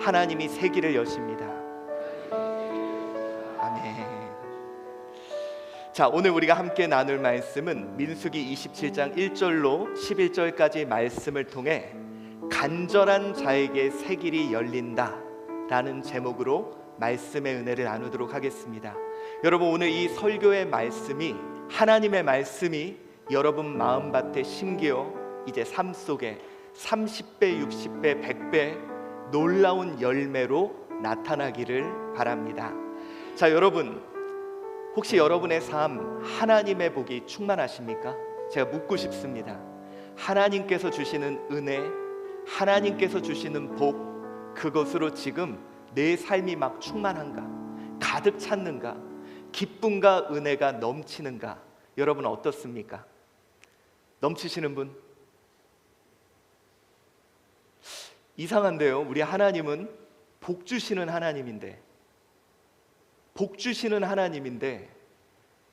하나님이 새 길을 여십니다. 아멘. 자, 오늘 우리가 함께 나눌 말씀은 민수기 27장 1절로 11절까지 말씀을 통해 간절한 자에게 새 길이 열린다 라는 제목으로 말씀의 은혜를 나누도록 하겠습니다. 여러분, 오늘 이 설교의 말씀이, 하나님의 말씀이 여러분 마음밭에 심겨 이제 삶 속에 30배, 60배, 100배 놀라운 열매로 나타나기를 바랍니다. 자, 여러분, 혹시 여러분의 삶 하나님의 복이 충만하십니까? 제가 묻고 싶습니다. 하나님께서 주시는 은혜, 하나님께서 주시는 복, 그것으로 지금 내 삶이 막 충만한가? 가득 찼는가? 기쁨과 은혜가 넘치는가? 여러분 어떻습니까? 넘치시는 분? 이상한데요, 우리 하나님은 복 주시는 하나님인데,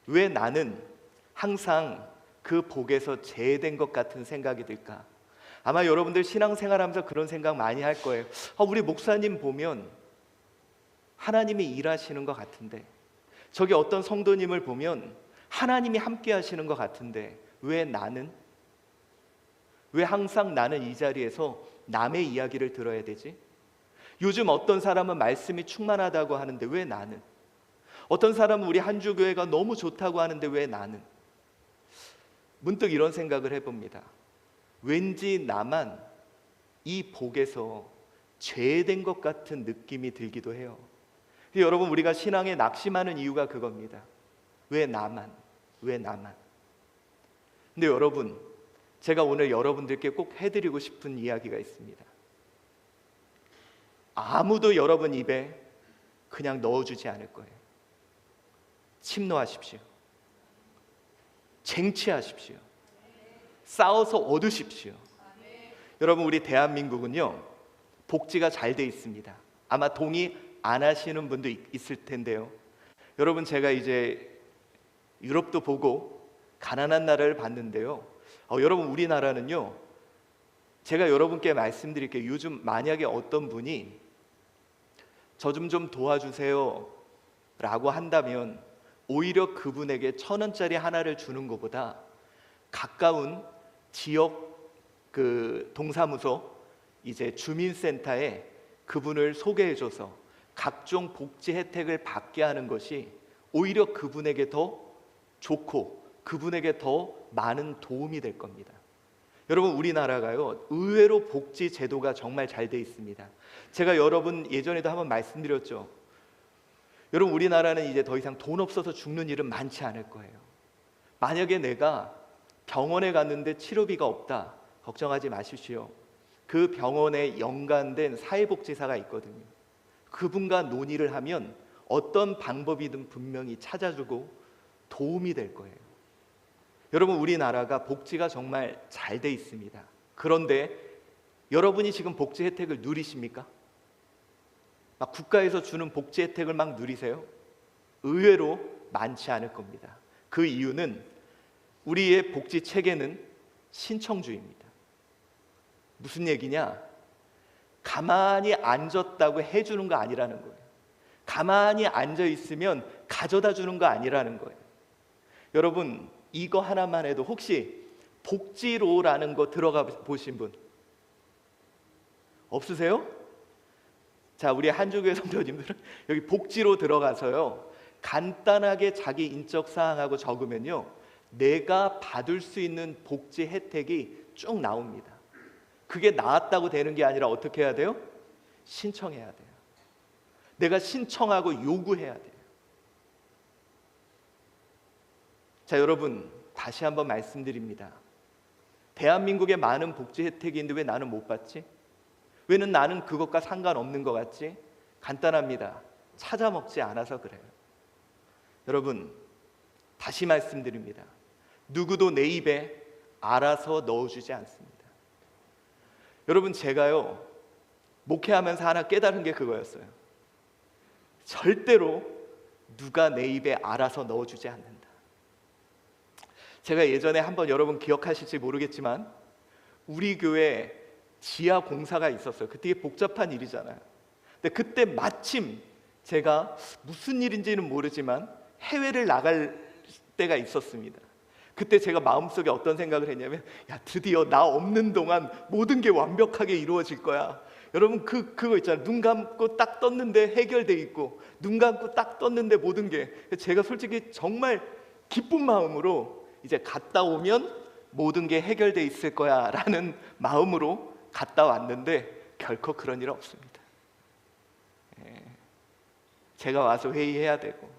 왜 나는 항상 그 복에서 제외된 것 같은 생각이 들까? 아마 여러분들 신앙생활하면서 그런 생각 많이 할 거예요. 우리 목사님 보면 하나님이 일하시는 것 같은데, 저기 어떤 성도님을 보면 하나님이 함께 하시는 것 같은데, 왜 나는? 왜 항상 나는 이 자리에서 남의 이야기를 들어야 되지? 요즘 어떤 사람은 말씀이 충만하다고 하는데 왜 나는? 어떤 사람은 우리 한주교회가 너무 좋다고 하는데 왜 나는? 문득 이런 생각을 해봅니다. 왠지 나만 이 복에서 죄된 것 같은 느낌이 들기도 해요. 여러분, 우리가 신앙에 낙심하는 이유가 그겁니다. 왜 나만? 근데 여러분, 제가 오늘 여러분들께 꼭 해드리고 싶은 이야기가 있습니다. 아무도 여러분 입에 그냥 넣어주지 않을 거예요. 침노하십시오. 쟁취하십시오. 싸워서 얻으십시오. 여러분, 우리 대한민국은요, 복지가 잘 돼 있습니다. 아마 동의 안 하시는 분도 있을 텐데요. 여러분, 제가 이제 유럽도 보고 가난한 나라를 봤는데요. 여러분, 우리나라는요, 제가 여러분께 말씀드릴게요. 요즘 만약에 어떤 분이 저 좀 도와주세요 라고 한다면 오히려 그분에게 1,000원짜리 하나를 주는 것보다 가까운 지역 동사무소, 이제 주민센터에 그분을 소개해줘서 각종 복지 혜택을 받게 하는 것이 오히려 그분에게 더 좋고 그분에게 더 많은 도움이 될 겁니다. 여러분, 우리나라가요, 의외로 복지 제도가 정말 잘 돼 있습니다. 제가 여러분 예전에도 한번 말씀드렸죠. 여러분, 우리나라는 이제 더 이상 돈 없어서 죽는 일은 많지 않을 거예요. 만약에 내가 병원에 갔는데 치료비가 없다, 걱정하지 마십시오. 그 병원에 연관된 사회복지사가 있거든요. 그분과 논의를 하면 어떤 방법이든 분명히 찾아주고 도움이 될 거예요. 여러분, 우리나라가 복지가 정말 잘 돼 있습니다. 그런데 여러분이 지금 복지 혜택을 누리십니까? 막 국가에서 주는 복지 혜택을 막 누리세요? 의외로 많지 않을 겁니다. 그 이유는 우리의 복지 체계는 신청주의입니다. 무슨 얘기냐? 가만히 앉았다고 해주는 거 아니라는 거예요. 가만히 앉아 있으면 가져다 주는 거 아니라는 거예요. 여러분, 이거 하나만 해도, 혹시 복지로라는 거 들어가 보신 분 없으세요? 자, 우리 한주교회 성도님들은 여기 복지로 들어가서요, 간단하게 자기 인적 사항하고 적으면요, 내가 받을 수 있는 복지 혜택이 쭉 나옵니다. 그게 나왔다고 되는 게 아니라 어떻게 해야 돼요? 신청해야 돼요. 내가 신청하고 요구해야 돼요. 자, 여러분, 다시 한번 말씀드립니다. 대한민국에 많은 복지 혜택이 있는데 왜 나는 못 받지? 왜 나는 그것과 상관없는 것 같지? 간단합니다. 찾아 먹지 않아서 그래요. 여러분, 다시 말씀드립니다. 누구도 내 입에 알아서 넣어주지 않습니다. 여러분, 제가요, 목회하면서 하나 깨달은 게 그거였어요. 절대로 누가 내 입에 알아서 넣어주지 않는다. 제가 예전에 한번, 여러분 기억하실지 모르겠지만 우리 교회 지하 공사가 있었어요. 그때 이게 복잡한 일이잖아요. 근데 그때 마침 제가 무슨 일인지는 모르지만 해외를 나갈 때가 있었습니다. 그때 제가 마음속에 어떤 생각을 했냐면, 야, 드디어 나 없는 동안 모든 게 완벽하게 이루어질 거야. 여러분, 그거 있잖아요. 눈 감고 딱 떴는데 해결돼 있고, 눈 감고 딱 떴는데 모든 게. 제가 솔직히 정말 기쁜 마음으로 이제 갔다 오면 모든 게 해결돼 있을 거야 라는 마음으로 갔다 왔는데 결코 그런 일은 없습니다. 제가 와서 회의해야 되고,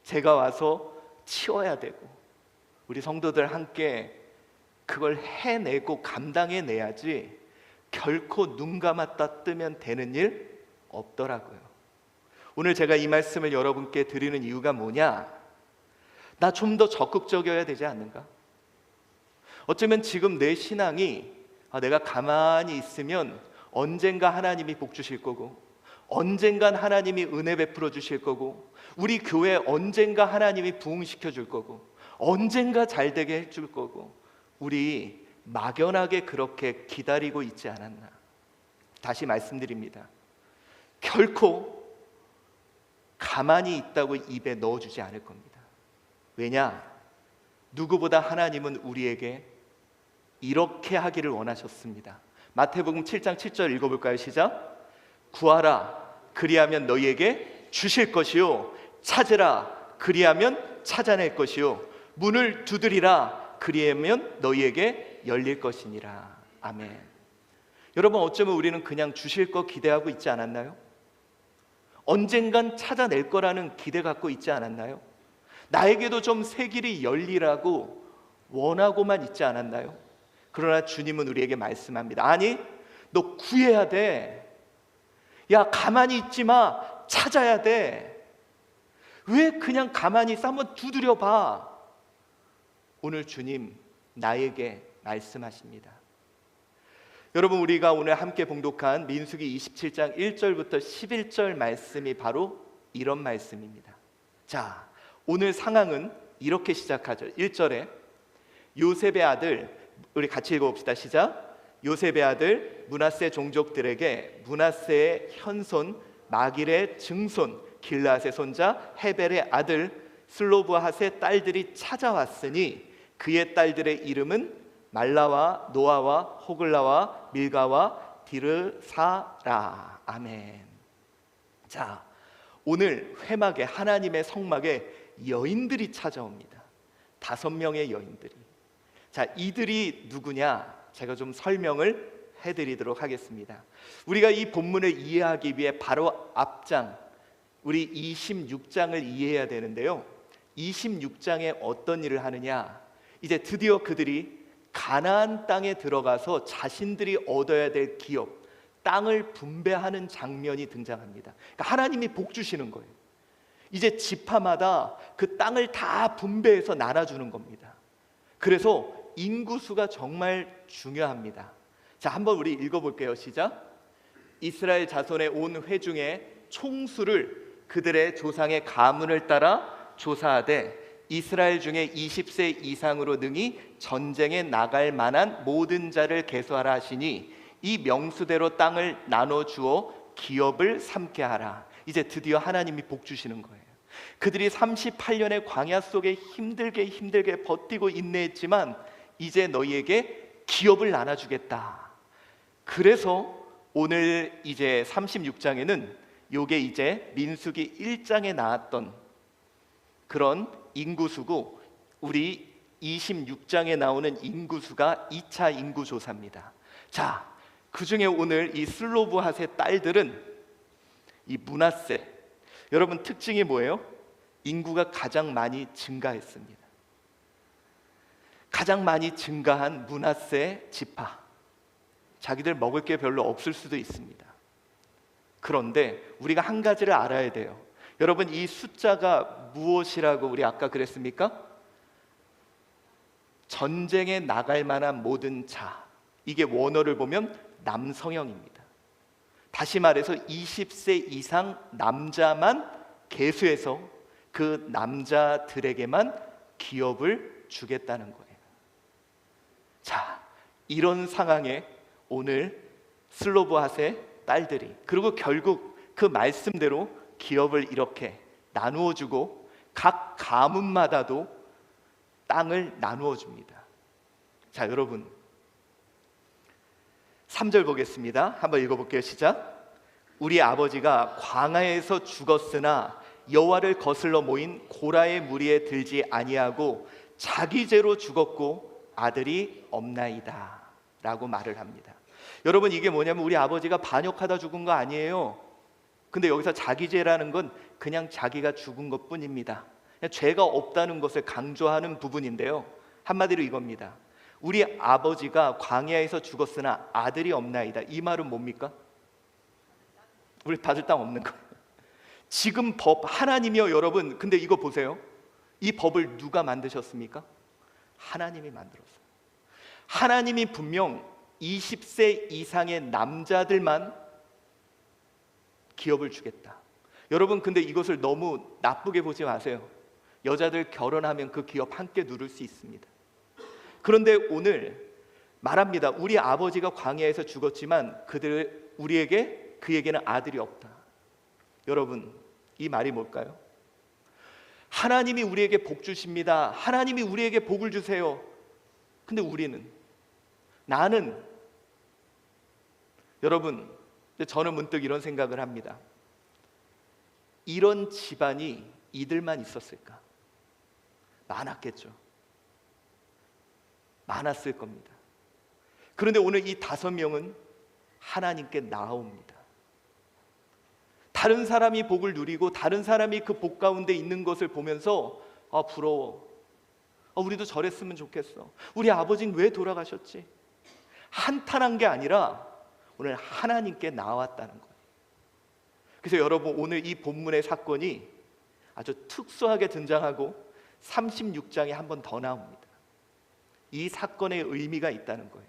제가 와서 치워야 되고, 우리 성도들 함께 그걸 해내고 감당해내야지 결코 눈 감았다 뜨면 되는 일 없더라고요. 오늘 제가 이 말씀을 여러분께 드리는 이유가 뭐냐? 나 좀 더 적극적이어야 되지 않는가? 어쩌면 지금 내 신앙이 내가 가만히 있으면 언젠가 하나님이 복 주실 거고, 언젠간 하나님이 은혜 베풀어 주실 거고, 우리 교회 언젠가 하나님이 부흥시켜 줄 거고, 언젠가 잘 되게 해줄 거고, 우리 막연하게 그렇게 기다리고 있지 않았나? 다시 말씀드립니다. 결코 가만히 있다고 입에 넣어주지 않을 겁니다. 왜냐? 누구보다 하나님은 우리에게 이렇게 하기를 원하셨습니다. 마태복음 7장 7절 읽어볼까요? 시작. 구하라 그리하면 너희에게 주실 것이요, 찾으라 그리하면 찾아낼 것이요, 문을 두드리라 그리하면 너희에게 열릴 것이니라. 아멘. 여러분, 어쩌면 우리는 그냥 주실 거 기대하고 있지 않았나요? 언젠간 찾아낼 거라는 기대 갖고 있지 않았나요? 나에게도 좀 새 길이 열리라고 원하고만 있지 않았나요? 그러나 주님은 우리에게 말씀합니다. 아니, 너 구해야 돼. 야, 가만히 있지 마. 찾아야 돼. 왜 그냥 가만히 있어? 한번 두드려 봐. 오늘 주님 나에게 말씀하십니다. 여러분, 우리가 오늘 함께 봉독한 민수기 27장 1절부터 11절 말씀이 바로 이런 말씀입니다. 자, 오늘 상황은 이렇게 시작하죠. 1절에 요셉의 아들, 우리 같이 읽어봅시다. 시작. 요셉의 아들 므낫세 종족들에게 므낫세의 현손 마길의 증손 길앗의 손자 헤벨의 아들 슬로브핫의 딸들이 찾아왔으니 그의 딸들의 이름은 말라와 노아와 호글라와 밀가와 디르사라. 아멘. 자, 오늘 회막에, 하나님의 성막에 여인들이 찾아옵니다. 5명의 여인들이. 자, 이들이 누구냐? 제가 좀 설명을 해드리도록 하겠습니다. 우리가 이 본문을 이해하기 위해 바로 앞장, 우리 26장을 이해해야 되는데요, 26장에 어떤 일을 하느냐? 이제 드디어 그들이 가나안 땅에 들어가서 자신들이 얻어야 될 기업, 땅을 분배하는 장면이 등장합니다. 그러니까 하나님이 복 주시는 거예요. 이제 지파마다 그 땅을 다 분배해서 나눠주는 겁니다. 그래서 인구수가 정말 중요합니다. 자, 한번 우리 읽어볼게요. 시작. 이스라엘 자손의 온 회중의 총수를 그들의 조상의 가문을 따라 조사하되 이스라엘 중에 20세 이상으로 능히 전쟁에 나갈 만한 모든 자를 계수하라 하시니 이 명수대로 땅을 나눠 주어 기업을 삼게 하라. 이제 드디어 하나님이 복 주시는 거예요. 그들이 38년의 광야 속에 힘들게 버티고 인내했지만 이제 너희에게 기업을 나눠주겠다. 그래서 오늘 이제 36장에는 요게 이제 민수기 1장에 나왔던 그런 인구수고, 우리 26장에 나오는 인구수가 2차 인구조사입니다. 자, 그 중에 오늘 이 슬로브핫의 딸들은 이 므낫세, 여러분 특징이 뭐예요? 인구가 가장 많이 증가했습니다. 가장 많이 증가한 므낫세 지파, 자기들 먹을 게 별로 없을 수도 있습니다. 그런데 우리가 한 가지를 알아야 돼요. 여러분, 이 숫자가 무엇이라고 우리 아까 그랬습니까? 전쟁에 나갈 만한 모든 자, 이게 원어를 보면 남성형입니다. 다시 말해서 20세 이상 남자만 계수해서 그 남자들에게만 기업을 주겠다는 거예요. 자, 이런 상황에 오늘 슬로브핫의 딸들이. 그리고 결국 그 말씀대로 기업을 이렇게 나누어 주고 각 가문마다도 땅을 나누어 줍니다. 자, 여러분 3절 보겠습니다. 한번 읽어볼게요. 시작. 우리 아버지가 광야에서 죽었으나 여호와를 거슬러 모인 고라의 무리에 들지 아니하고 자기 죄로 죽었고 아들이 없나이다 라고 말을 합니다. 여러분, 이게 뭐냐면 우리 아버지가 반역하다 죽은 거 아니에요. 근데 여기서 자기 죄라는 건 그냥 자기가 죽은 것 뿐입니다. 그냥 죄가 없다는 것을 강조하는 부분인데요, 한마디로 이겁니다. 우리 아버지가 광야에서 죽었으나 아들이 없나이다. 이 말은 뭡니까? 우리 받을 땅 없는 거예요. 지금 법 하나님이요. 여러분, 근데 이거 보세요. 이 법을 누가 만드셨습니까? 하나님이 만들었어요. 하나님이 분명 20세 이상의 남자들만 기업을 주겠다. 여러분, 근데 이것을 너무 나쁘게 보지 마세요. 여자들 결혼하면 그 기업 함께 누릴 수 있습니다. 그런데 오늘 말합니다. 우리 아버지가 광야에서 죽었지만 그에게는 아들이 없다. 여러분, 이 말이 뭘까요? 하나님이 우리에게 복 주십니다. 하나님이 우리에게 복을 주세요. 근데 나는 여러분, 저는 문득 이런 생각을 합니다. 이런 집안이 이들만 있었을까? 많았겠죠. 많았을 겁니다. 그런데 오늘 이 5명은 하나님께 나아옵니다. 다른 사람이 복을 누리고 다른 사람이 그 복 가운데 있는 것을 보면서 부러워. 우리도 저랬으면 좋겠어. 우리 아버지는 왜 돌아가셨지? 한탄한 게 아니라 오늘 하나님께 나왔다는 거예요. 그래서 여러분, 오늘 이 본문의 사건이 아주 특수하게 등장하고 36장에 한 번 더 나옵니다. 이 사건의 의미가 있다는 거예요.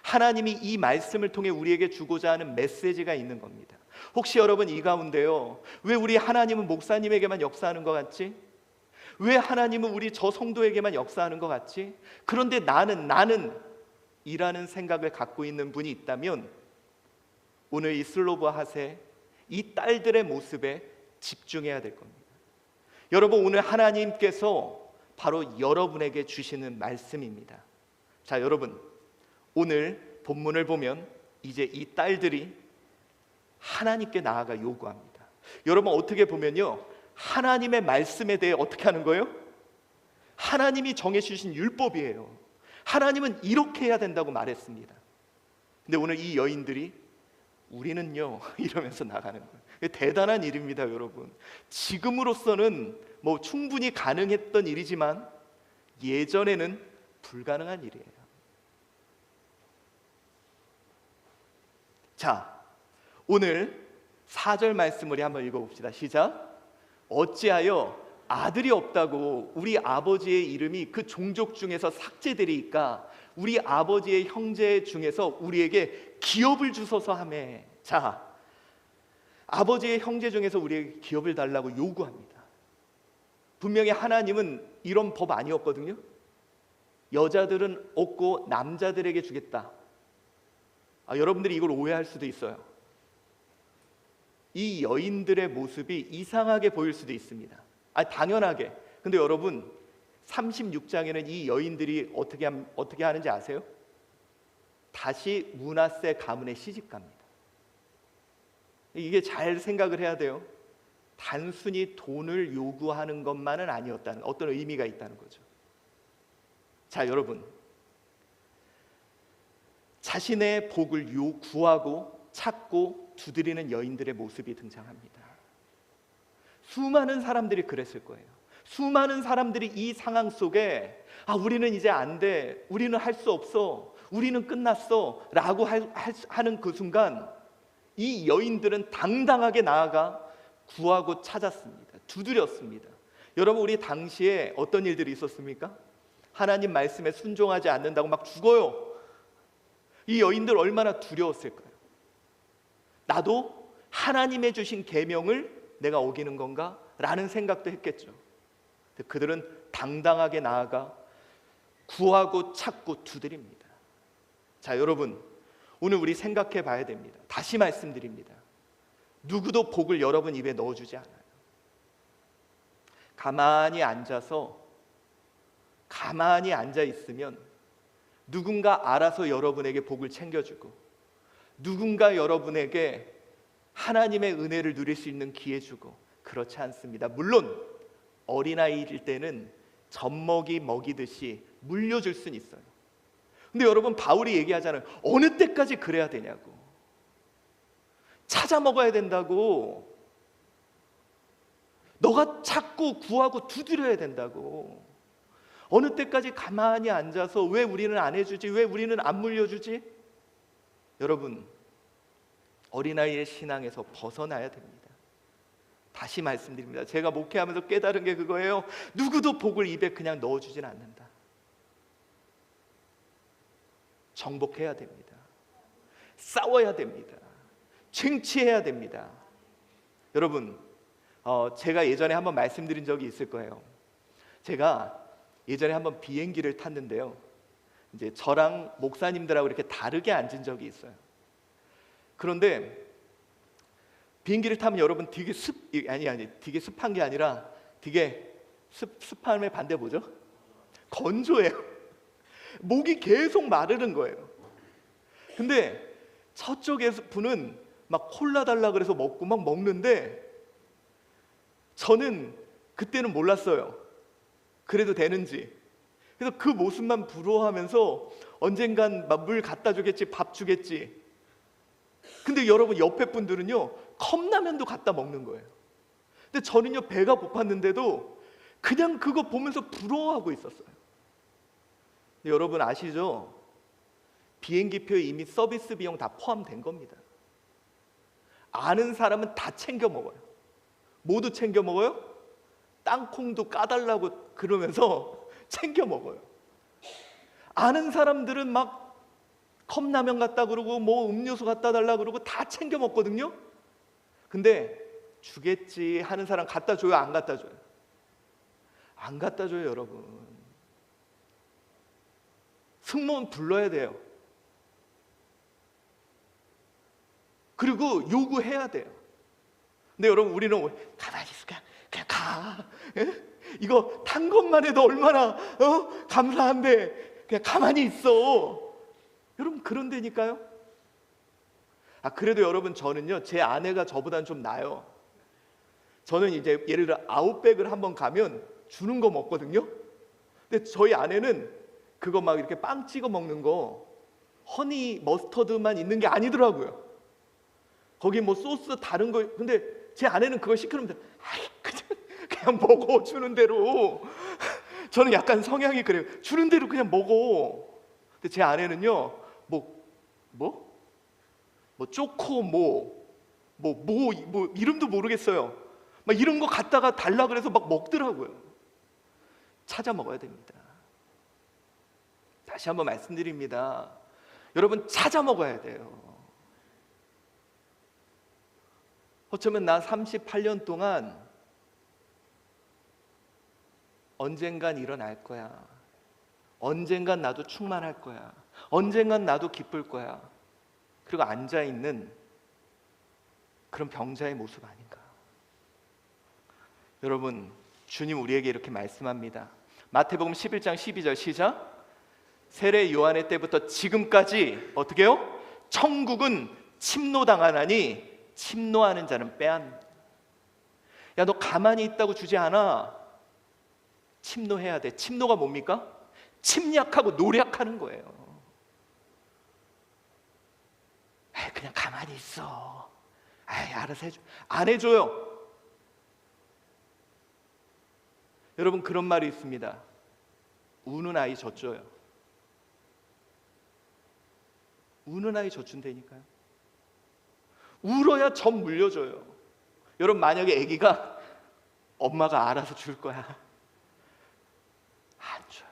하나님이 이 말씀을 통해 우리에게 주고자 하는 메시지가 있는 겁니다. 혹시 여러분 이 가운데요, 왜 우리 하나님은 목사님에게만 역사하는 것 같지? 왜 하나님은 우리 저 성도에게만 역사하는 것 같지? 그런데 나는 이라는 생각을 갖고 있는 분이 있다면 오늘 이 슬로브핫의 이 딸들의 모습에 집중해야 될 겁니다. 여러분, 오늘 하나님께서 바로 여러분에게 주시는 말씀입니다. 자, 여러분, 오늘 본문을 보면 이제 이 딸들이 하나님께 나아가 요구합니다. 여러분, 어떻게 보면요, 하나님의 말씀에 대해 어떻게 하는 거예요? 하나님이 정해주신 율법이에요. 하나님은 이렇게 해야 된다고 말했습니다. 근데 오늘 이 여인들이 우리는요 이러면서 나가는 거예요. 대단한 일입니다, 여러분. 지금으로서는 충분히 가능했던 일이지만 예전에는 불가능한 일이에요. 자, 오늘 4절 말씀을 한번 읽어봅시다. 시작. 어찌하여 아들이 없다고 우리 아버지의 이름이 그 종족 중에서 삭제되리이까? 우리 아버지의 형제 중에서 우리에게 기업을 주소서 하매. 자, 아버지의 형제 중에서 우리에게 기업을 달라고 요구합니다. 분명히 하나님은 이런 법 아니었거든요. 여자들은 없고 남자들에게 주겠다. 여러분들이 이걸 오해할 수도 있어요. 이 여인들의 모습이 이상하게 보일 수도 있습니다. 당연하게. 근데 여러분, 36장에는 이 여인들이 어떻게 하는지 아세요? 다시 므낫세 가문에 시집갑니다. 이게 잘 생각을 해야 돼요. 단순히 돈을 요구하는 것만은 아니었다는, 어떤 의미가 있다는 거죠. 자, 여러분, 자신의 복을 구하고 찾고 두드리는 여인들의 모습이 등장합니다. 수많은 사람들이 그랬을 거예요. 수많은 사람들이 이 상황 속에 우리는 이제 안 돼, 우리는 할 수 없어, 우리는 끝났어 라고 하는 그 순간 이 여인들은 당당하게 나아가 구하고 찾았습니다. 두드렸습니다. 여러분, 우리 당시에 어떤 일들이 있었습니까? 하나님 말씀에 순종하지 않는다고 막 죽어요. 이 여인들 얼마나 두려웠을까요? 나도 하나님의 주신 계명을 내가 어기는 건가? 라는 생각도 했겠죠. 그들은 당당하게 나아가 구하고 찾고 두드립니다. 자, 여러분, 오늘 우리 생각해 봐야 됩니다. 다시 말씀드립니다. 누구도 복을 여러분 입에 넣어주지 않아요. 가만히 앉아 있으면 누군가 알아서 여러분에게 복을 챙겨주고, 누군가 여러분에게 하나님의 은혜를 누릴 수 있는 기회 주고. 그렇지 않습니다. 물론 어린아이일 때는 젖먹이 먹이듯이 물려줄 수는 있어요. 근데 여러분, 바울이 얘기하잖아요. 어느 때까지 그래야 되냐고. 찾아 먹어야 된다고. 너가 찾고 구하고 두드려야 된다고. 어느 때까지 가만히 앉아서 왜 우리는 안 해주지? 왜 우리는 안 물려주지? 여러분, 어린아이의 신앙에서 벗어나야 됩니다. 다시 말씀드립니다. 제가 목회하면서 깨달은 게 그거예요. 누구도 복을 입에 그냥 넣어주진 않는다. 정복해야 됩니다. 싸워야 됩니다. 쟁취해야 됩니다. 여러분, 제가 예전에 한번 말씀드린 적이 있을 거예요. 제가 예전에 한번 비행기를 탔는데요, 이제 저랑 목사님들하고 이렇게 다르게 앉은 적이 있어요. 그런데 비행기를 타면 여러분 되게 되게 습한 게 아니라 되게 습함의 반대 뭐죠? 건조해요. 목이 계속 마르는 거예요. 근데 저쪽에서 분은 막 콜라 달라 그래서 먹고 막 먹는데, 저는 그때는 몰랐어요. 그래도 되는지. 그래서 그 모습만 부러워하면서 언젠간 막 물 갖다 주겠지, 밥 주겠지. 근데 여러분, 옆에 분들은요 컵라면도 갖다 먹는 거예요. 근데 저는요 배가 고팠는데도 그냥 그거 보면서 부러워하고 있었어요. 근데 여러분 아시죠? 비행기표에 이미 서비스 비용 다 포함된 겁니다. 아는 사람은 다 챙겨 먹어요. 모두 챙겨 먹어요. 땅콩도 까달라고 그러면서 챙겨 먹어요. 아는 사람들은 막 컵라면 갖다 그러고 뭐 음료수 갖다 달라 그러고 다 챙겨 먹거든요. 근데 주겠지 하는 사람 갖다 줘요, 안 갖다 줘요? 안 갖다 줘요, 여러분. 승무원 불러야 돼요. 그리고 요구해야 돼요. 근데 여러분, 우리는 가만히 있어, 그냥 가. 에? 이거 탄 것만 해도 얼마나 감사한데 그냥 가만히 있어. 여러분, 그런데니까요. 그래도 여러분, 저는요 제 아내가 저보다는 좀 나아요. 저는 이제 예를 들어 아웃백을 한번 가면 주는 거 먹거든요. 근데 저희 아내는 그거 막 이렇게 빵 찍어 먹는 거 허니 머스터드만 있는 게 아니더라고요. 거기 뭐 소스 다른 거. 근데 제 아내는 그걸 시키면 그냥 먹어, 주는 대로. 저는 약간 성향이 그래요. 주는 대로 그냥 먹어. 근데 제 아내는요 뭐 쪼코 뭐 이름도 모르겠어요. 막 이런 거 갖다가 달라 그래서 막 먹더라고요. 찾아 먹어야 됩니다. 다시 한번 말씀드립니다. 여러분, 찾아 먹어야 돼요. 어쩌면 나 38년 동안 언젠간 일어날 거야. 언젠간 나도 충만할 거야. 언젠간 나도 기쁠 거야. 그리고 앉아있는 그런 병자의 모습 아닌가. 여러분, 주님 우리에게 이렇게 말씀합니다. 마태복음 11장 12절 시작. 세례 요한의 때부터 지금까지 어떻게 해요? 천국은 침노당하나니 침노하는 자는 빼앗는다. 야, 너 가만히 있다고 주지 않아. 침노해야 돼. 침노가 뭡니까? 침략하고 노력하는 거예요. 그냥 가만히 있어. 알아서 해줘. 안 해줘요. 여러분, 그런 말이 있습니다. 우는 아이 젖줘요. 우는 아이 젖준다니까요. 울어야 젖 물려줘요. 여러분, 만약에 아기가 엄마가 알아서 줄 거야, 안 줘요.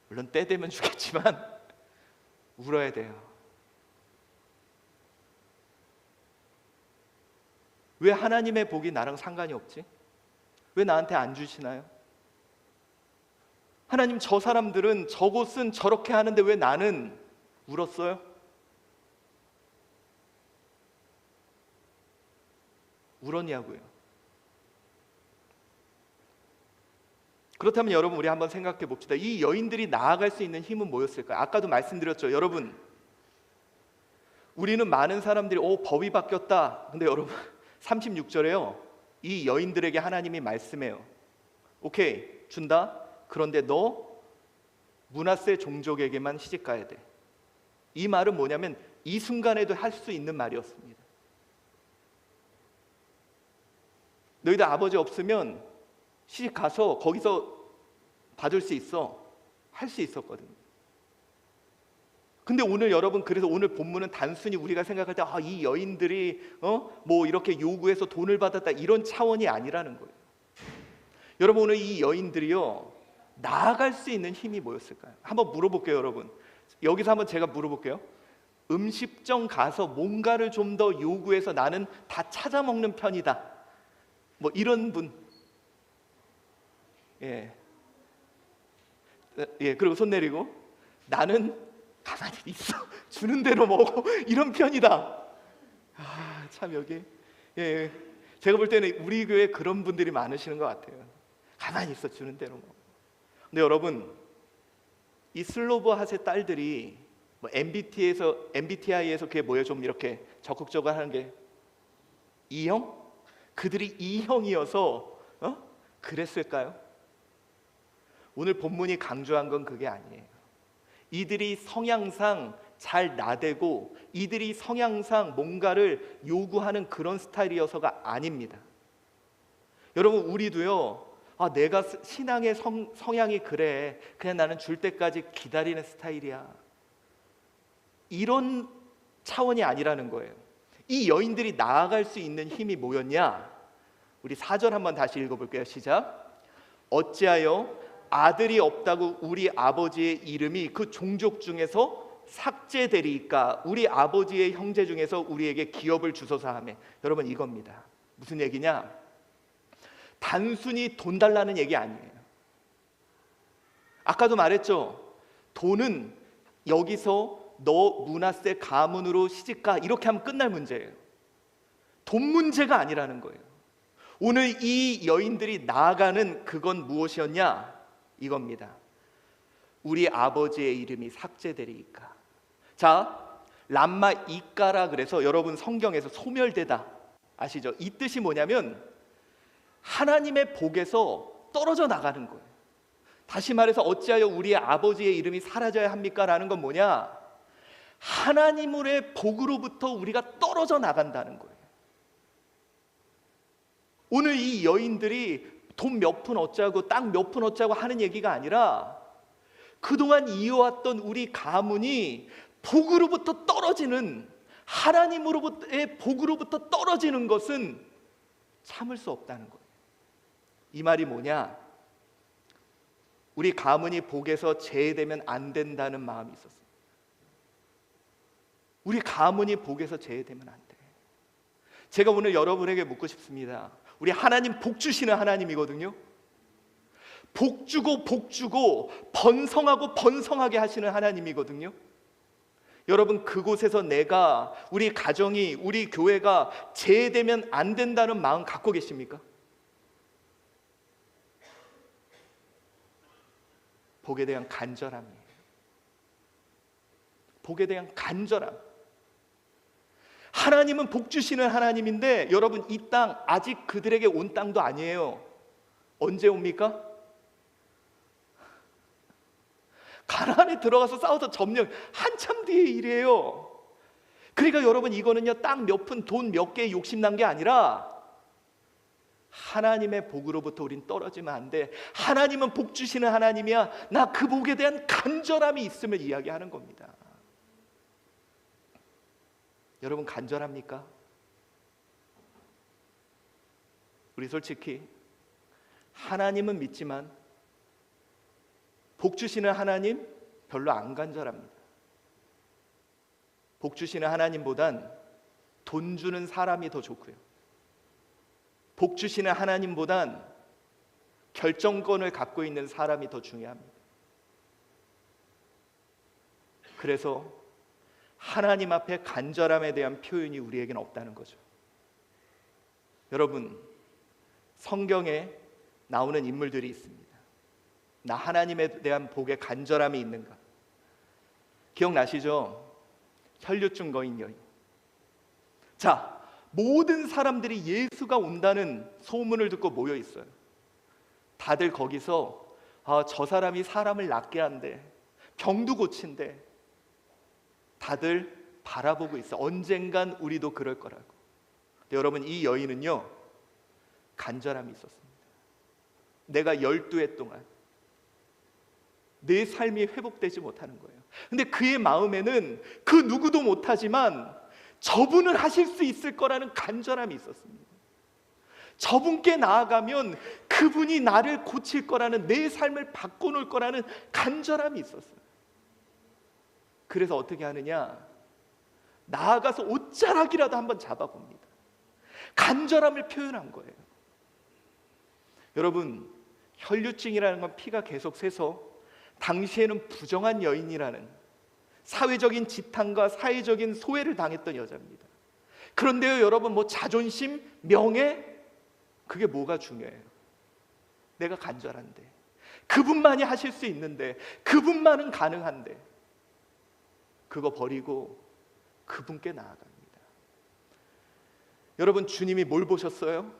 물론 때 되면 주겠지만 울어야 돼요. 왜 하나님의 복이 나랑 상관이 없지? 왜 나한테 안 주시나요? 하나님, 저 사람들은 저곳은 저렇게 하는데 왜 나는 울었어요? 울었냐고요. 그렇다면 여러분, 우리 한번 생각해 봅시다. 이 여인들이 나아갈 수 있는 힘은 뭐였을까요? 아까도 말씀드렸죠. 여러분, 우리는 많은 사람들이 법이 바뀌었다. 근데 여러분 36절에요. 이 여인들에게 하나님이 말씀해요. 오케이, 준다. 그런데 너 므낫세 종족에게만 시집가야 돼. 이 말은 뭐냐면 이 순간에도 할 수 있는 말이었습니다. 너희들 아버지 없으면 시집 가서 거기서 받을 수 있어. 할 수 있었거든요. 근데 오늘 여러분, 그래서 오늘 본문은 단순히 우리가 생각할 때 이 여인들이 뭐 이렇게 요구해서 돈을 받았다 이런 차원이 아니라는 거예요. 여러분, 오늘 이 여인들이요, 나아갈 수 있는 힘이 뭐였을까요? 한번 물어볼게요, 여러분. 여기서 한번 제가 물어볼게요. 음식점 가서 뭔가를 좀 더 요구해서 나는 다 찾아 먹는 편이다. 뭐 이런 분. 예, 그리고 손 내리고 나는 가만히 있어. 주는 대로 먹어. 이런 편이다. 참 여기 제가 볼 때는 우리 교회 그런 분들이 많으시는 것 같아요. 가만히 있어. 주는 대로 먹어. 근데 여러분, 이 슬로보핫의 딸들이 뭐 MBTI에서 그게 뭐예요? 좀 이렇게 적극적으로 하는 게 E형? 그들이 E형이어서 그랬을까요? 오늘 본문이 강조한 건 그게 아니에요. 이들이 성향상 잘 나대고 이들이 성향상 뭔가를 요구하는 그런 스타일이어서가 아닙니다. 여러분, 우리도요, 내가 신앙의 성향이 그래, 그냥 나는 줄 때까지 기다리는 스타일이야, 이런 차원이 아니라는 거예요. 이 여인들이 나아갈 수 있는 힘이 뭐였냐? 우리 4절 한번 다시 읽어볼게요. 시작. 어찌하여 아들이 없다고 우리 아버지의 이름이 그 종족 중에서 삭제되리까? 우리 아버지의 형제 중에서 우리에게 기업을 주소서 하매. 여러분, 이겁니다. 무슨 얘기냐? 단순히 돈 달라는 얘기 아니에요. 아까도 말했죠. 돈은 여기서 너 므낫세 가문으로 시집가 이렇게 하면 끝날 문제예요. 돈 문제가 아니라는 거예요. 오늘 이 여인들이 나아가는 그건 무엇이었냐? 이겁니다. 우리 아버지의 이름이 삭제되리까. 자, 람마 이까라 그래서 여러분 성경에서 소멸되다 아시죠? 이 뜻이 뭐냐면 하나님의 복에서 떨어져 나가는 거예요. 다시 말해서 어찌하여 우리의 아버지의 이름이 사라져야 합니까? 라는 건 뭐냐? 하나님의 복으로부터 우리가 떨어져 나간다는 거예요. 오늘 이 여인들이 돈 몇 푼 얻자고 땅 몇 푼 얻자고 하는 얘기가 아니라 그동안 이어왔던 우리 가문이 복으로부터 떨어지는, 하나님으로부터의 복으로부터 떨어지는 것은 참을 수 없다는 거예요. 이 말이 뭐냐? 우리 가문이 복에서 제외되면 안 된다는 마음이 있었어요. 우리 가문이 복에서 제외되면 안 돼. 제가 오늘 여러분에게 묻고 싶습니다. 우리 하나님 복 주시는 하나님이거든요. 복 주고 복 주고 번성하고 번성하게 하시는 하나님이거든요. 여러분, 그곳에서 내가, 우리 가정이, 우리 교회가 제외되면 안 된다는 마음 갖고 계십니까? 복에 대한 간절함이에요. 복에 대한 간절함. 하나님은 복 주시는 하나님인데 여러분, 이 땅 아직 그들에게 온 땅도 아니에요. 언제 옵니까? 가나안에 들어가서 싸워서 점령, 한참 뒤의 일이에요. 그러니까 여러분, 이거는요, 땅 몇 푼, 돈 몇 개 욕심난 게 아니라 하나님의 복으로부터 우린 떨어지면 안 돼. 하나님은 복 주시는 하나님이야. 나 그 복에 대한 간절함이 있음을 이야기하는 겁니다. 여러분, 간절합니까? 우리 솔직히 하나님은 믿지만 복 주시는 하나님 별로 안 간절합니다. 복 주시는 하나님보단 돈 주는 사람이 더 좋고요. 복 주시는 하나님보단 결정권을 갖고 있는 사람이 더 중요합니다. 그래서 하나님 앞에 간절함에 대한 표현이 우리에게는 없다는 거죠. 여러분, 성경에 나오는 인물들이 있습니다. 나 하나님에 대한 복에 간절함이 있는가? 기억나시죠? 혈류증 거인 여인. 자, 모든 사람들이 예수가 온다는 소문을 듣고 모여 있어요. 다들 거기서 저 사람이 사람을 낫게 한대, 병도 고친대. 다들 바라보고 있어. 언젠간 우리도 그럴 거라고. 근데 여러분, 이 여인은요, 간절함이 있었습니다. 내가 12해 동안 내 삶이 회복되지 못하는 거예요. 근데 그의 마음에는 그 누구도 못하지만 저분은 하실 수 있을 거라는 간절함이 있었습니다. 저분께 나아가면 그분이 나를 고칠 거라는, 내 삶을 바꿔놓을 거라는 간절함이 있었어요. 그래서 어떻게 하느냐? 나아가서 옷자락이라도 한번 잡아봅니다. 간절함을 표현한 거예요. 여러분, 혈류증이라는 건 피가 계속 새서 당시에는 부정한 여인이라는 사회적인 지탄과 사회적인 소외를 당했던 여자입니다. 그런데요, 여러분, 자존심, 명예, 그게 뭐가 중요해요? 내가 간절한데, 그분만이 하실 수 있는데, 그분만은 가능한데, 그거 버리고 그분께 나아갑니다. 여러분, 주님이 뭘 보셨어요?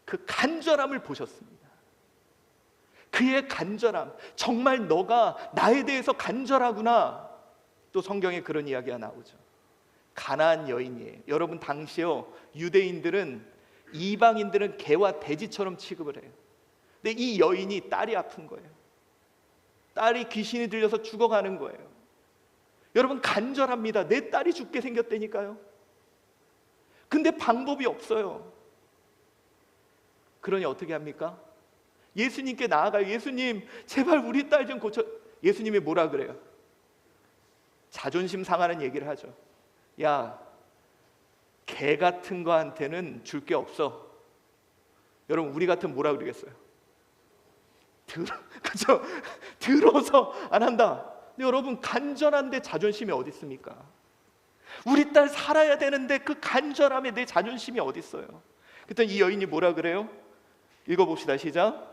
그 간절함을 보셨습니다. 그의 간절함, 정말 너가 나에 대해서 간절하구나. 또 성경에 그런 이야기가 나오죠. 가나안 여인이에요. 여러분, 당시요, 유대인들은, 이방인들은 개와 돼지처럼 취급을 해요. 근데 이 여인이 딸이 아픈 거예요. 딸이 귀신이 들려서 죽어가는 거예요. 여러분, 간절합니다. 내 딸이 죽게 생겼다니까요. 근데 방법이 없어요. 그러니 어떻게 합니까? 예수님께 나아가요. 예수님, 제발 우리 딸 좀 고쳐. 예수님이 뭐라 그래요? 자존심 상하는 얘기를 하죠. 야, 개 같은 거한테는 줄 게 없어. 여러분, 우리 같으면 뭐라 그러겠어요? 그죠? 들어서 안 한다. 근데 여러분, 간절한데 자존심이 어디 있습니까? 우리 딸 살아야 되는데 그 간절함에 내 자존심이 어디 있어요? 그랬더니 이 여인이 뭐라 그래요? 읽어봅시다. 시작.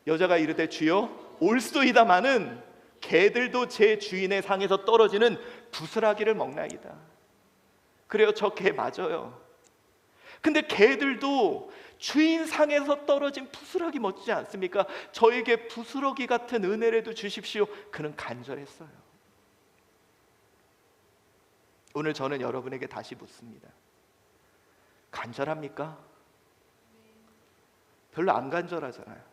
여자가 이르되 주여, 올소이다마는 개들도 제 주인의 상에서 떨어지는 부스라기를 먹나이다. 그래요, 저 개 맞아요. 근데 개들도 주인 상에서 떨어진 부스러기 먹지 않습니까? 저에게 부스러기 같은 은혜라도 주십시오. 그는 간절했어요. 오늘 저는 여러분에게 다시 묻습니다. 간절합니까? 별로 안 간절하잖아요.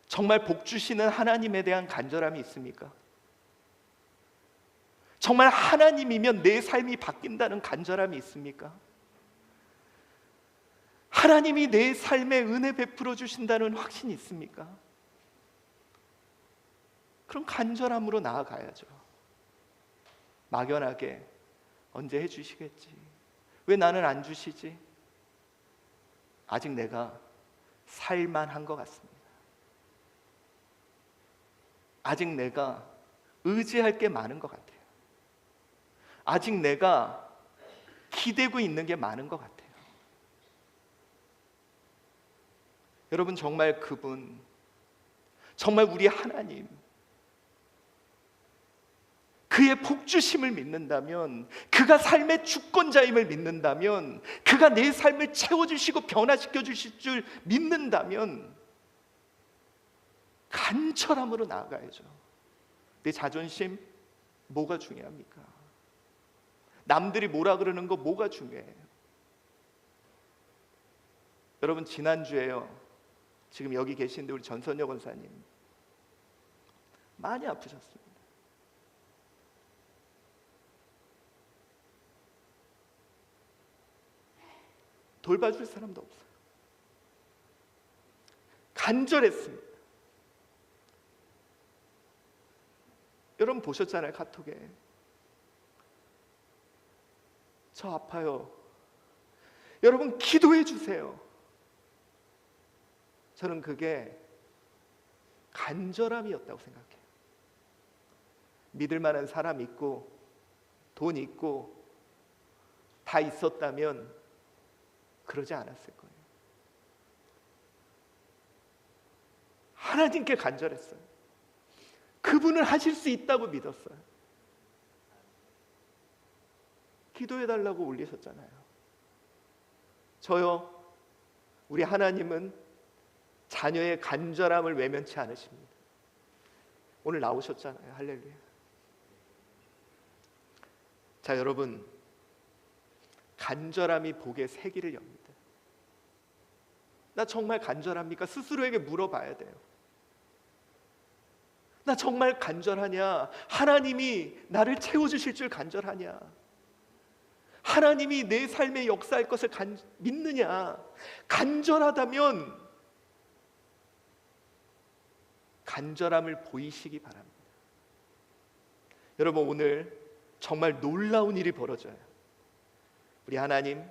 정말 복 주시는 하나님에 대한 간절함이 있습니까? 정말 하나님이면 내 삶이 바뀐다는 간절함이 있습니까? 하나님이 내 삶에 은혜 베풀어 주신다는 확신이 있습니까? 그럼 간절함으로 나아가야죠. 막연하게 언제 해주시겠지? 왜 나는 안 주시지? 아직 내가 살만한 것 같습니다. 아직 내가 의지할 게 많은 것 같아요. 아직 내가 기대고 있는 게 많은 것 같아요. 여러분, 정말 그분, 정말 우리 하나님, 그의 복주심을 믿는다면, 그가 삶의 주권자임을 믿는다면, 그가 내 삶을 채워주시고 변화시켜 주실 줄 믿는다면 간절함으로 나아가야죠. 내 자존심 뭐가 중요합니까? 남들이 뭐라 그러는 거 뭐가 중요해요? 여러분, 지난주에요, 지금 여기 계신데 우리 전선여 권사님 많이 아프셨습니다. 돌봐줄 사람도 없어요. 간절했습니다. 여러분 보셨잖아요, 카톡에. 저 아파요. 여러분 기도해 주세요. 저는 그게 간절함이었다고 생각해요. 믿을 만한 사람 있고 돈 있고 다 있었다면 그러지 않았을 거예요. 하나님께 간절했어요. 그분을 하실 수 있다고 믿었어요. 기도해달라고 올리셨잖아요. 저요, 우리 하나님은 자녀의 간절함을 외면치 않으십니다. 오늘 나오셨잖아요. 할렐루야. 자, 여러분, 간절함이 복의 새길을 엽니다. 나 정말 간절합니까? 스스로에게 물어봐야 돼요. 나 정말 간절하냐? 하나님이 나를 채워주실 줄 간절하냐? 하나님이 내 삶에 역사할 것을 믿느냐? 간절하다면 간절함을 보이시기 바랍니다. 여러분, 오늘 정말 놀라운 일이 벌어져요. 우리 하나님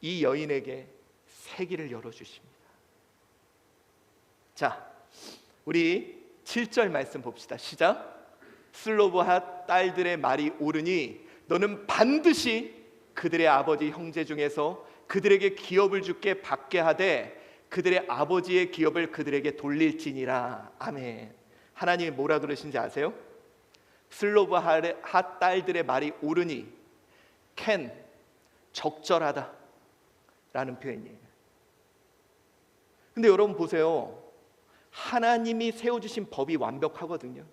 이 여인에게 새길을 열어주십니다. 자, 우리 7절 말씀 봅시다. 시작. 슬로브핫 딸들의 말이 옳으니 너는 반드시 그들의 아버지 형제 중에서 그들에게 기업을 주게 받게 하되 그들의 아버지의 기업을 그들에게 돌릴지니라. 아멘. 하나님이 뭐라 그러신지 아세요? 슬로브핫 딸들의 말이 옳으니 캔, 적절하다 라는 표현이에요. 근데 여러분 보세요. 하나님이 세워주신 법이 완벽하거든요.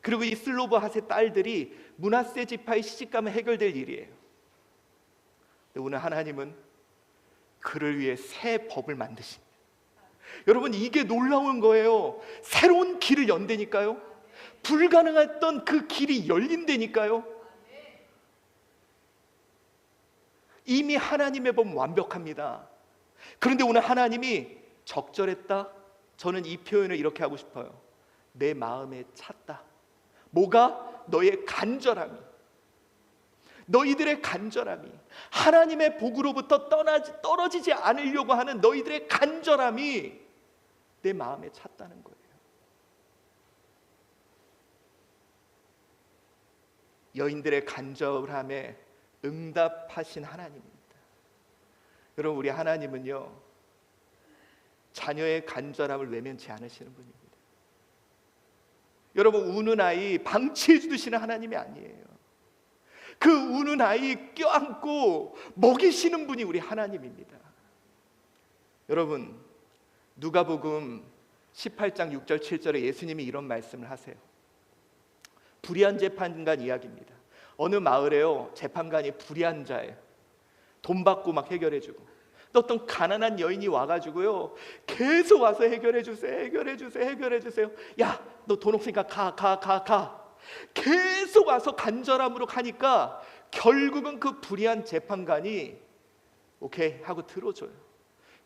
그리고 이 슬로브핫의 딸들이 므낫세 지파의 시집가면 해결될 일이에요. 근데 오늘 하나님은 그를 위해 새 법을 만드십니다. 여러분, 이게 놀라운 거예요. 새로운 길을 연다니까요. 불가능했던 그 길이 열린다니까요. 이미 하나님의 법은 완벽합니다. 그런데 오늘 하나님이 적절했다? 저는 이 표현을 이렇게 하고 싶어요. 내 마음에 찼다. 뭐가? 너의 간절함이, 너희들의 간절함이, 하나님의 복으로부터 떨어지지 않으려고 하는 너희들의 간절함이 내 마음에 찼다는 거예요. 여인들의 간절함에 응답하신 하나님입니다. 여러분, 우리 하나님은요, 자녀의 간절함을 외면치 않으시는 분입니다. 여러분, 우는 아이 방치해 주시는 하나님이 아니에요. 그 우는 아이 껴안고 먹이시는 분이 우리 하나님입니다. 여러분, 누가복음 18장 6절 7절에 예수님이 이런 말씀을 하세요. 불의한 재판관 이야기입니다. 어느 마을에요, 재판관이 불의한 자예요. 돈 받고 막 해결해주고, 또 어떤 가난한 여인이 와가지고요, 계속 와서 해결해주세요, 해결해주세요, 해결해주세요. 야, 너 돈 없으니까 가. 계속 와서 간절함으로 가니까 결국은 그 불의한 재판관이 오케이 하고 들어줘요.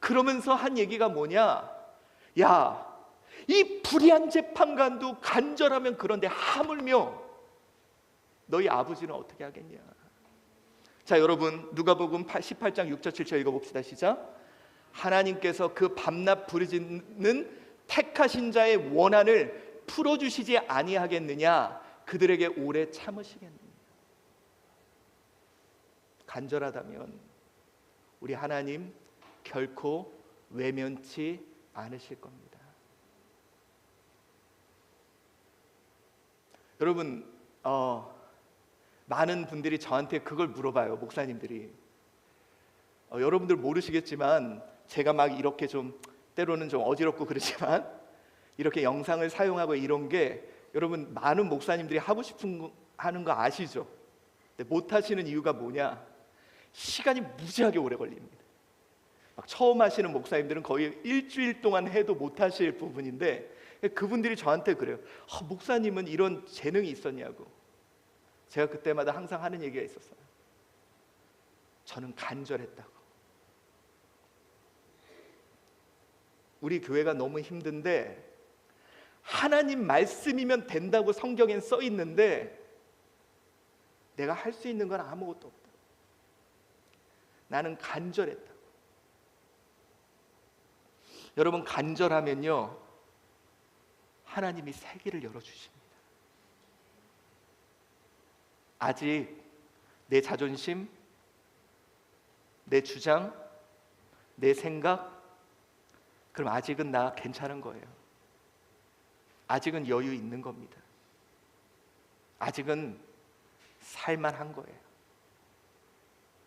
그러면서 한 얘기가 뭐냐? 야, 이 불의한 재판관도 간절하면 그런데 하물며 너희 아버지는 어떻게 하겠냐? 자, 여러분, 누가복음 18장 6절 7절 읽어봅시다. 시작. 하나님께서 그 밤낮 부르짖는 택하신 자의 원한을 풀어주시지 아니하겠느냐? 그들에게 오래 참으시겠느냐? 간절하다면 우리 하나님 결코 외면치 않으실 겁니다. 여러분, 많은 분들이 저한테 그걸 물어봐요. 목사님들이. 여러분들 모르시겠지만 제가 막 이렇게 좀 때로는 좀 어지럽고 그러지만 이렇게 영상을 사용하고 이런 게 여러분 많은 목사님들이 하고 싶은 하는 거 아시죠? 근데 못 하시는 이유가 뭐냐? 시간이 무지하게 오래 걸립니다. 막 처음 하시는 목사님들은 거의 일주일 동안 해도 못 하실 부분인데 그분들이 저한테 그래요. 목사님은 이런 재능이 있었냐고. 제가 그때마다 항상 하는 얘기가 있었어요. 저는 간절했다고. 우리 교회가 너무 힘든데 하나님 말씀이면 된다고 성경엔 써 있는데 내가 할 수 있는 건 아무것도 없다. 나는 간절했다고. 여러분, 간절하면요 하나님이 새 길을 열어주십니다. 아직 내 자존심, 내 주장, 내 생각, 그럼 아직은 나 괜찮은 거예요. 아직은 여유 있는 겁니다. 아직은 살만한 거예요.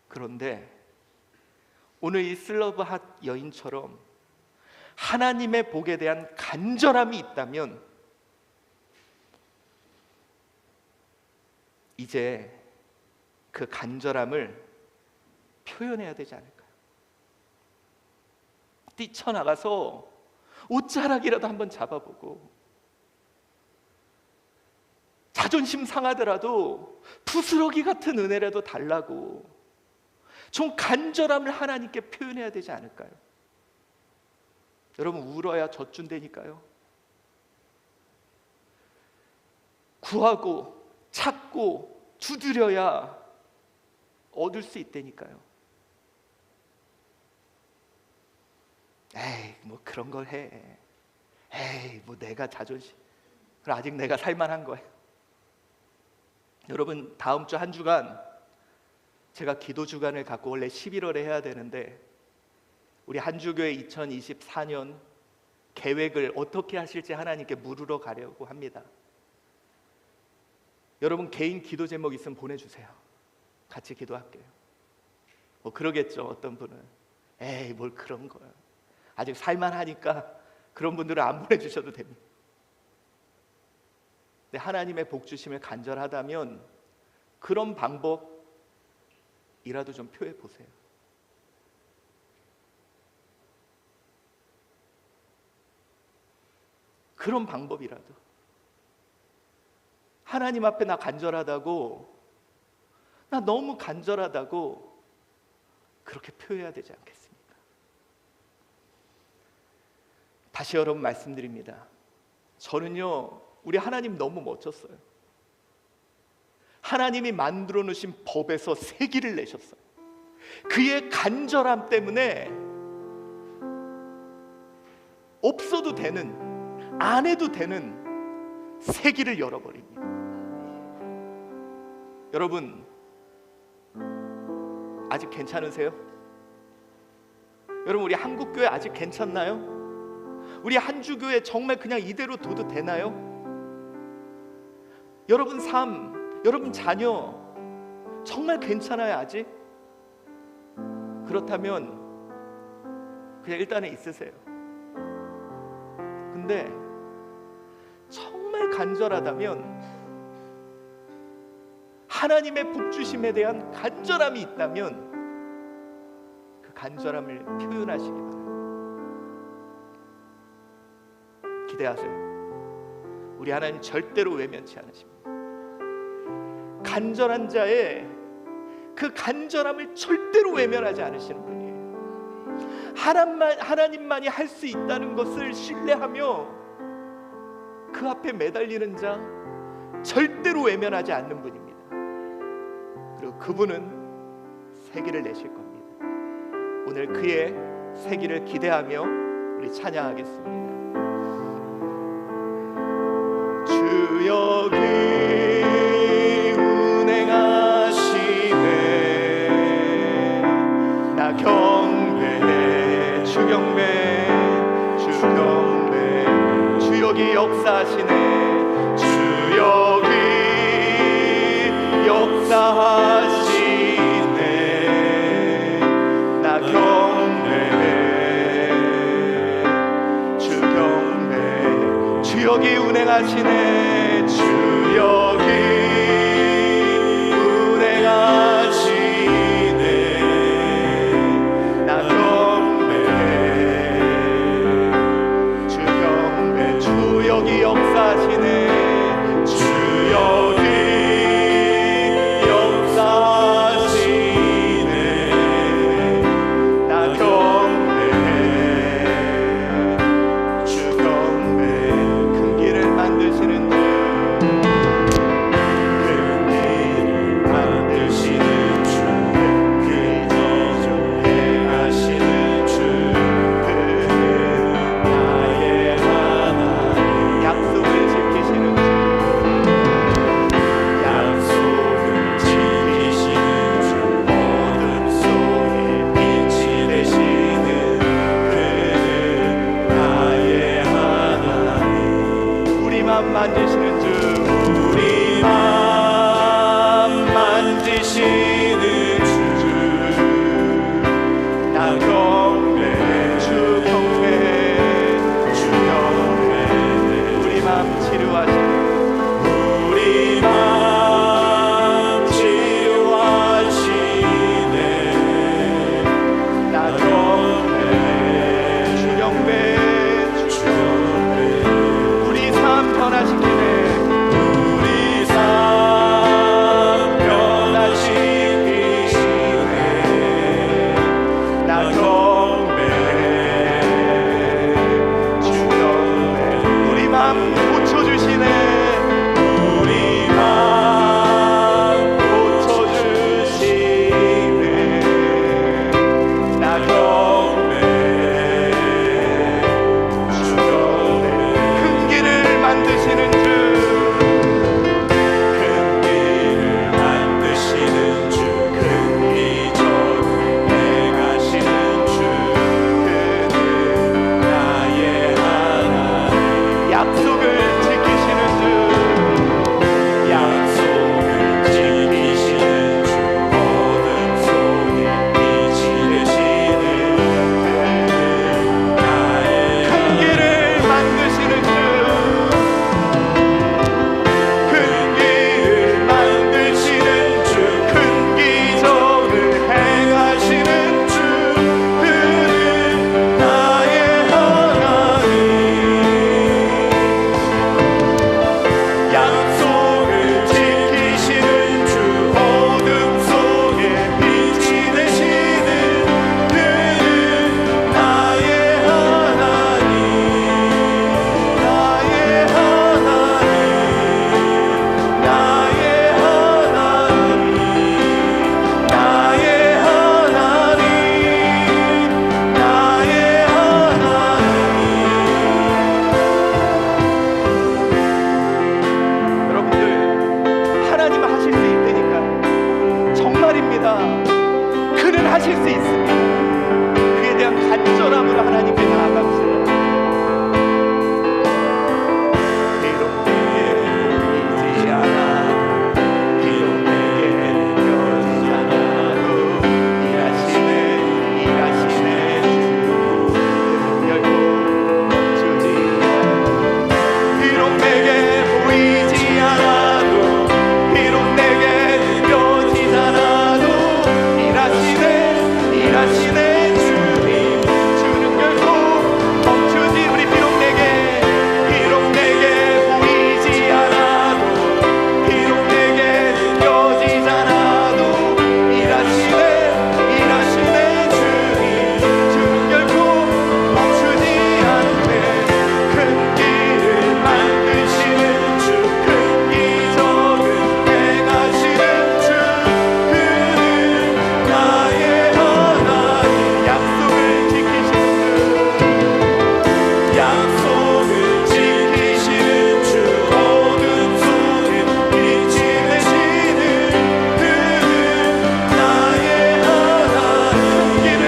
그런데 오늘 이 슬러브핫 여인처럼 하나님의 복에 대한 간절함이 있다면 이제 그 간절함을 표현해야 되지 않을까요? 뛰쳐나가서 옷자락이라도 한번 잡아보고, 자존심 상하더라도 부스러기 같은 은혜라도 달라고 좀 간절함을 하나님께 표현해야 되지 않을까요? 여러분, 울어야 젖준다니까요. 구하고 찾고 두드려야 얻을 수 있다니까요. 에이, 뭐 그런 걸 해. 에이, 뭐 내가 자존심. 그럼 아직 내가 살만한 거예요. 여러분, 다음 주 한 주간 제가 기도 주간을 갖고 원래 11월에 해야 되는데 우리 한주교회 2024년 계획을 어떻게 하실지 하나님께 물으러 가려고 합니다. 여러분, 개인 기도 제목 있으면 보내주세요. 같이 기도할게요. 뭐 그러겠죠, 어떤 분은. 에이, 뭘 그런 거야. 아직 살만하니까 그런 분들은 안 보내주셔도 됩니다. 근데 하나님의 복 주심을 간절하다면 그런 방법이라도 좀 표해 보세요. 그런 방법이라도. 하나님 앞에 나 간절하다고, 나 너무 간절하다고 그렇게 표해야 되지 않겠습니까? 다시 여러분 말씀드립니다. 저는요, 우리 하나님 너무 멋졌어요. 하나님이 만들어 놓으신 법에서 새 길을 내셨어요. 그의 간절함 때문에 없어도 되는, 안 해도 되는 새 길을 열어버립니다. 여러분, 아직 괜찮으세요? 여러분, 우리 한국교회 아직 괜찮나요? 우리 한주교회 정말 그냥 이대로 둬도 되나요? 여러분 삶, 여러분 자녀 정말 괜찮아요 아직? 그렇다면 그냥 일단은 있으세요. 근데 정말 간절하다면, 하나님의 복주심에 대한 간절함이 있다면 그 간절함을 표현하시기 바랍니다. 기대하세요. 우리 하나님 절대로 외면치 않으십니다. 간절한 자의 그 간절함을 절대로 외면하지 않으시는 분이에요. 하나님만이 할 수 있다는 것을 신뢰하며 그 앞에 매달리는 자 절대로 외면하지 않는 분입니다. 그리고 그분은 새 길을 내실 겁니다. 오늘 그의 새 길을 기대하며 우리 찬양하겠습니다. 주여 그 운행하시네, 나 경배해, 주 경배, 주 경배. 주여 그 역사하시네, 주여 그 역사하시네, 나 경배해, 주 경배. 주여 그 운행하시네, 주여 그 운행하시네, 나 경배해, 주 경배. 주여 그 역사하시네, 주여 그 역사하시네, 나 경배해, 주 경배. 큰 길을 만드시는 주, 있습니다. 그는 하실 수 있습니다. 그에 대한 간절함으로 하나님께 나아갑시다. 비록 내게 보이지 않아, 비록 내게 느껴지지 않아도 일하시네 주 결코 멈추지 않아. 비록 내게 보이지 않아도, 비록 내게 느껴지지 않아도 일하시네 주님, 주는 결코 멈추지. 우리 비록 내게 보이지 않아도, 비록 내게 느껴지지 않아도 일하시네 주님, 주는 결코 멈추지 않네. 큰 길을 만드시는 주, 큰 기적을 행하시는 주, 그는 나의 하나님. 약속을 지키시는 주, 어둠 속에 빛이 되시는 그는 나의 하나님. 길을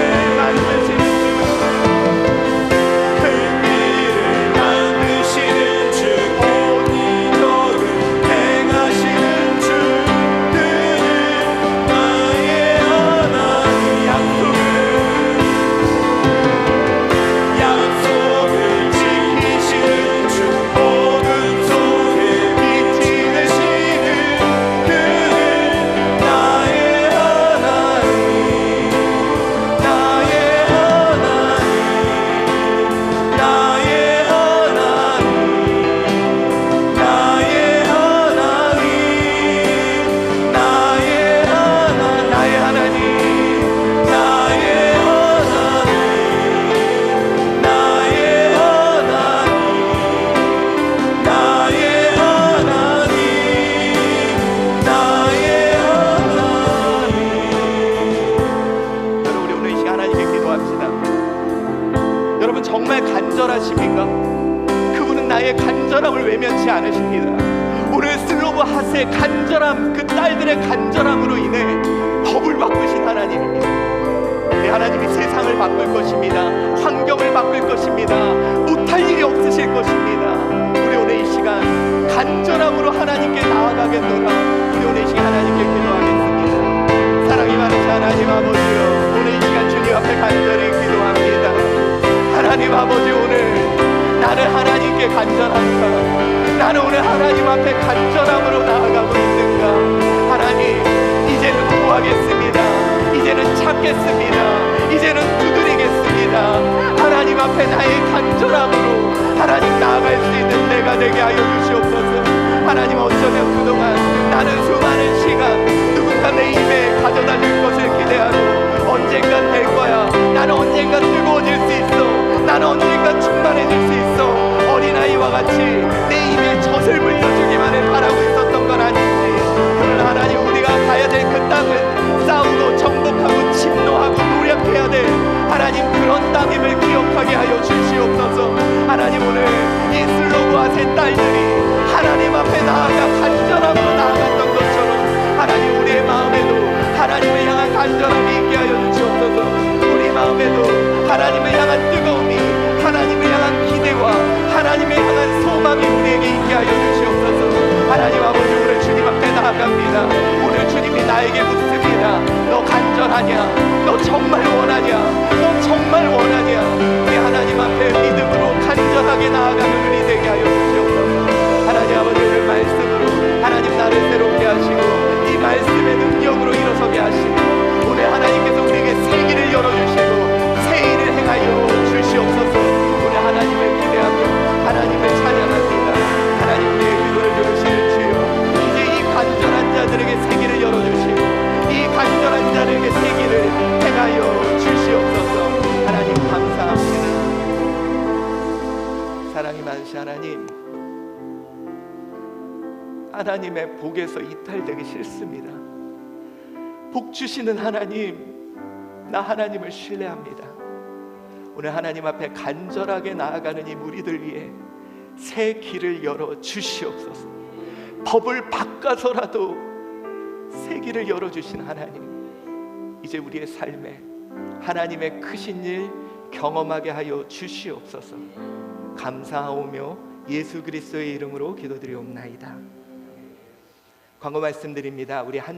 만드시는 주, 온 기적을 행하시는 주, 그는 나의 하나님. 약속을 지키시는 주, 어둠 속에 빛이 되시는 그는 나의 하나님. 나의 하나님, 나의 하나님, 나의 하나님, 나의 하나님, 나의 하나님, 나의 하나님, 나의 하나님, 나의 하나님. 여러분, 우리 오늘 이 시간 하나님께 기도합시다. 여러분, 정말 간절하십니까? 그분은 나의 간절함을 외면치 않으십니다. 오늘 슬로브 핫의 간절함, 그 딸들의 간절함으로 인해 법을 바꾸신 하나님입니다. 네, 하나님이 세상을 바꿀 것입니다. 환경을 바꿀 것입니다. 못할 일이 없으실 것입니다. 우리 오늘 이 시간 간절함으로 하나님께 나아가겠노라. 우리 오늘 이 시간 하나님께 기도하겠습니다. 사랑이 많으신 하나님 아버지요, 오늘 이 시간 주님 앞에 간절히 기도합니다. 하나님 아버지, 오늘 나는 하나님께 간절한가? 나는 오늘 하나님 앞에 간절함으로 나아가고 있는가? 하나님, 이제는 구하겠습니다. 이제는 찾겠습니다. 이제는 두드리겠습니다. 하나님 앞에 나의 간절함으로 하나님 나아갈 수 있는 때가 되게 하여 주시옵소서. 하나님, 어쩌면 그동안 나는 수많은 시간 누군가 내 입에 가져다 줄 것을 기대하고 언젠간 될 거야, 나는 언젠간 뜨거워질 수 있어, 나는 언젠간 충만해질 수 있어, 어린아이와 같이 내 입에 젖을 물려주기만을 바라고 있었던 건 아닌지. 그러나 하나님, 우리가 가야 될 그 땅은 싸우고 정복하고 침노하고 노력해야 될 하나님 그런 땅임을 기억하게 하여 주시옵소서. 하나님, 오늘 이 슬로브아세 딸들이 하나님 앞에 나아가 간절함으로 나아갔던 것처럼 하나님, 우리의 마음에도 하나님을 향한 간절함이 있게 하여 주시옵소서. 우리 마음에도 하나님을 향한 뜨거움이, 하나님을 향한 기대와 하나님을 향한 소망이 우리에게 있게 하여 주시옵소서. 하나님 아버지, 오늘 주님 앞에 나아갑니다. 오늘 주님이 나에게 묻습니다. 너 간절하냐? 너 정말 원하냐? 너 정말 원하냐? 우리 하나님 앞에 믿음으로 간절하게 나아가는 우리 되게 하여 주시옵소서. 하나님 아버지, 오늘 말씀으로 하나님 나를 새롭게 하시고 이 말씀의 능력으로 일어서게 하시고 오늘 하나님께서 우리에게 새 길을 열어주시고 새 일을 행하여 주시옵소서. 오늘 하나님을 기대하며 하나님을 찬양합니다. 하나님, 우리의 기도를 들으시는 주여, 이제 이 간절한 자들에게 새 길을 열어주시고 이 간절한 자들에게 새 길을 행하여 주시옵소서. 하나님 감사합니다. 사랑이 많으신 하나님, 하나님의 복에서 이탈되기 싫습니다. 복 주시는 하나님, 나 하나님을 신뢰합니다. 오늘 하나님 앞에 간절하게 나아가는 이 무리들 위해 새 길을 열어 주시옵소서. 법을 바꿔서라도 새 길을 열어주신 하나님, 이제 우리의 삶에 하나님의 크신 일 경험하게 하여 주시옵소서. 감사하오며 예수 그리스도의 이름으로 기도드리옵나이다. 광고 말씀드립니다. 우리 한